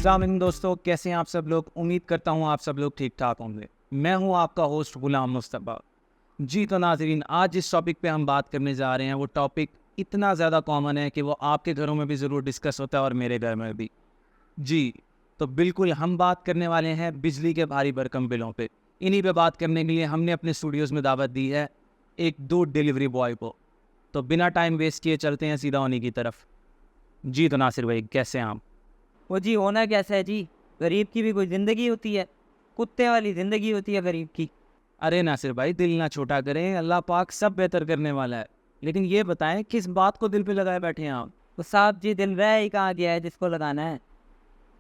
अस्सलाम वालेकुम दोस्तों, कैसे हैं आप सब लोग। उम्मीद करता हूँ आप सब लोग ठीक ठाक होंगे। मैं हूँ आपका होस्ट गुलाम मुस्तफ़ा। जी तो नाज़रीन, आज जिस टॉपिक पे हम बात करने जा रहे हैं वो टॉपिक इतना ज़्यादा कॉमन है कि वो आपके घरों में भी ज़रूर डिस्कस होता है और मेरे घर में भी। जी, तो बिल्कुल हम बात करने वाले हैं बिजली के भारी भरकम बिलों पे। इन्हीं पे बात करने के लिए हमने अपने स्टूडियोज़ में दावत दी है एक दूध डिलीवरी बॉय को। तो बिना टाइम वेस्ट किए चलते हैं सीधा उन्हीं की तरफ। जी तो नासिर भाई, कैसे हैं आप? वो जी होना कैसा है जी। गरीब की भी कोई ज़िंदगी होती है। कुत्ते वाली ज़िंदगी होती है गरीब की। अरे नासिर भाई, दिल ना छोटा करें, अल्लाह पाक सब बेहतर करने वाला है। लेकिन ये बताएं किस बात को दिल पे लगाए बैठे हैं आप? तो साहब जी दिल रह ही कहाँ गया है जिसको लगाना है।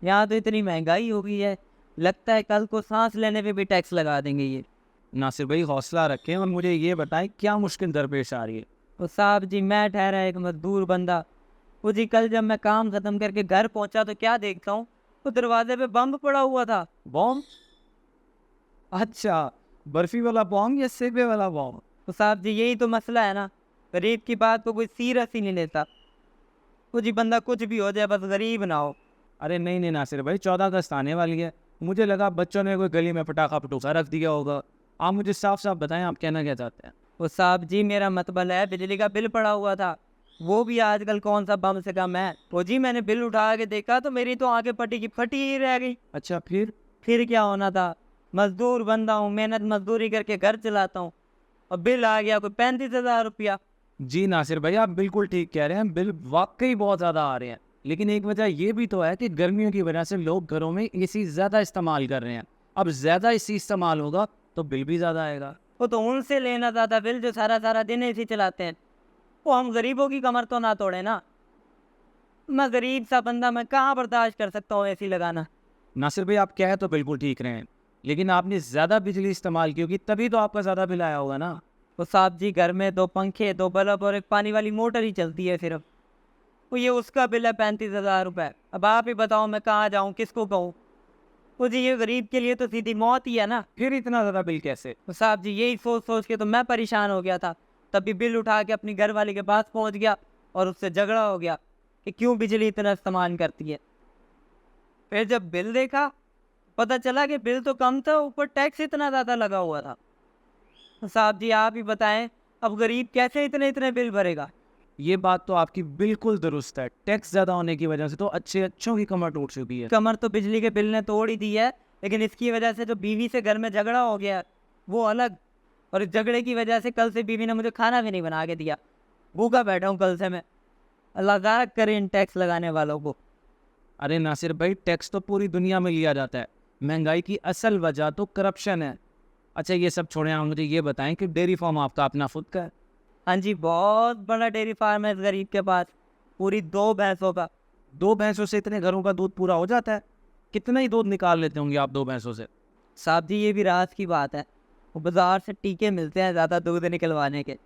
यहाँ तो इतनी महंगाई हो गई है, लगता है कल को सांस लेने पे भी टैक्स लगा देंगे ये। नासिर भाई हौसला रखें और मुझे ये बताएं क्या मुश्किल दरपेश आ रही है? तो साहब जी मैं ठहरा एक मजदूर बंदा। वो जी कल जब मैं काम ख़त्म करके घर पहुँचा तो क्या देखता हूँ, वो दरवाजे पे बम पड़ा हुआ था। बॉम्ब? अच्छा, बर्फी वाला बॉम्ब या सेबे वाला बॉम्ब? तो साहब जी यही तो मसला है ना, गरीब की बात को कोई सीरियस ही नहीं लेता। वो जी बंदा कुछ भी हो जाए बस गरीब ना हो। अरे नहीं नहीं नासिर भाई, 14 अगस्त आने वाली है। मुझे लगा बच्चों ने कोई गली में पटाखा पटूखा रख दिया होगा। आप मुझे साफ साफ बताएं आप कहना क्या चाहते हैं? वो साहब जी मेरा मतलब है बिजली का बिल पड़ा हुआ था। वो भी आजकल कौन सा बम से कम है। वो जी मैंने बिल उठा के देखा तो मेरी तो आंखें फटी की फटी ही रह गई। अच्छा फिर? फिर क्या होना था, मजदूर बंदा हूँ, मेहनत मजदूरी करके घर चलाता हूँ, और बिल आ गया कोई 35,000 रुपया। जी नासिर भाई, आप बिल्कुल ठीक कह रहे हैं, बिल वाकई बहुत ज़्यादा आ रहे हैं। लेकिन एक वजह ये भी तो है कि गर्मियों की वजह से लोग घरों में एसी ज़्यादा इस्तेमाल कर रहे हैं। अब ज़्यादा एसी इस्तेमाल होगा तो बिल भी ज़्यादा आएगा। वो तो उनसे लेना ज़्यादा बिल जो सारा सारा दिन ऐसी चलाते हैं। वो हम गरीबों की कमर तो ना तोड़े ना। मैं गरीब सा बंदा, मैं कहाँ बर्दाश्त कर सकता हूँ एसी लगाना। नासिर भाई, आप कह तो बिल्कुल ठीक रहे हैं, लेकिन आपने ज़्यादा बिजली इस्तेमाल की होगी तभी तो आपका ज़्यादा बिल आया होगा ना। तो साहब जी घर में 2 पंखे, 2 बल्ब और एक पानी वाली मोटर ही चलती है सिर्फ। वो ये उसका बिल है 35,000 रुपये। अब आप ही बताओ मैं कहाँ जाऊँ, किसको कहूँ। वो जी ये गरीब के लिए तो सीधी मौत ही है ना। फिर इतना ज़्यादा बिल कैसे? तो साहब जी यही सोच सोच के तो मैं परेशान हो गया था। तभी बिल उठा के अपनी घर वाले के पास पहुँच गया और उससे झगड़ा हो गया कि क्यों बिजली इतना इस्तेमाल करती है। फिर जब बिल देखा, पता चला कि बिल तो कम था, ऊपर टैक्स इतना ज़्यादा लगा हुआ था। तो साहब जी आप ही बताएं, अब गरीब कैसे इतने इतने बिल भरेगा। ये बात तो आपकी बिल्कुल दुरुस्त है। टैक्स ज़्यादा होने की वजह से तो अच्छे अच्छों की कमर टूट चुकी है। कमर तो बिजली के बिल ने तोड़ ही दी है, लेकिन इसकी वजह से जो बीवी से घर में झगड़ा हो गया है, वो अलग। और इस झगड़े की वजह से कल से बीवी ने मुझे खाना भी नहीं बना के दिया। भूखा बैठा हूँ कल से मैं। अल्लाह गारक करे इन टैक्स लगाने वालों को। अरे नासिर भाई, टैक्स तो पूरी दुनिया में लिया जाता है। महंगाई की असल वजह तो करप्शन है। अच्छा ये सब छोड़ें, आप मुझे ये बताएं कि डेयरी फार्म आपका अपना खुद का है? हाँ जी, बहुत बड़ा डेयरी फार्म है इस गरीब के पास, पूरी 2 भैंसों का। 2 भैंसों से इतने घरों का दूध पूरा हो जाता है? कितना ही दूध निकाल लेते होंगे आप 2 भैंसों से? साहब जी ये भी राज की बात है, वो बाजार से टीके मिलते हैं ज़्यादा दूध निकलवाने के।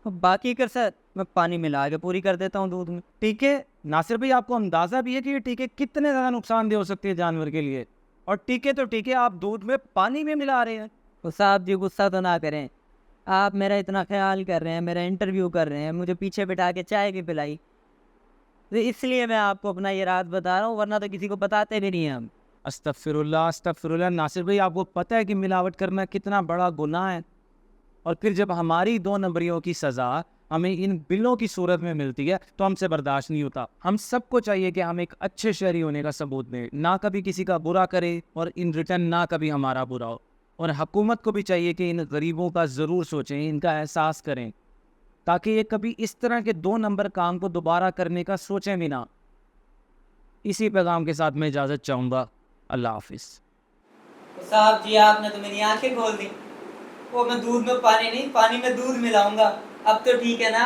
और बाकी कर सर मैं पानी मिला के पूरी कर देता हूँ दूध में। टीके? नासिर भाई, आपको अंदाज़ा भी है कि ये टीके कितने ज़्यादा नुकसानदेह हो सकते हैं जानवर के लिए? और टीके तो टीके, आप दूध में पानी में मिला रहे हैं। तो साहब जी गुस्सा तो ना करें, आप मेरा इतना ख्याल कर रहे हैं, मेरा इंटरव्यू कर रहे हैं, मुझे पीछे बिठा के चाय भी पिलाई, तो इसलिए मैं आपको अपना ये राज बता रहा हूँ, वरना तो किसी को बताते भी नहीं हैं हम। अस्तगफिरुल्लाह अस्तगफिरुल्लाह। नासिर भाई, आपको पता है कि मिलावट करना कितना बड़ा गुनाह है? और फिर जब हमारी 2 नंबरियों की सज़ा हमें इन बिलों की सूरत में मिलती है तो हमसे बर्दाश्त नहीं होता। हम सबको चाहिए कि हम एक अच्छे शहरी होने का सबूत दें, ना कभी किसी का बुरा करें और इन रिटर्न ना कभी हमारा बुरा हो। और हुकूमत को भी चाहिए कि इन गरीबों का ज़रूर सोचें, इनका एहसास करें, ताकि ये कभी इस तरह के 2 नंबर काम को दोबारा करने का सोचें भी ना। इसी पैगाम के साथ मैं इजाज़त चाहूँगा। अल्लाह हाफिज़। तो साहब जी आपने तो मेरी आंखें खोल दी। वो मैं दूध में पानी नहीं, पानी में दूध मिलाऊंगा। अब तो ठीक है ना।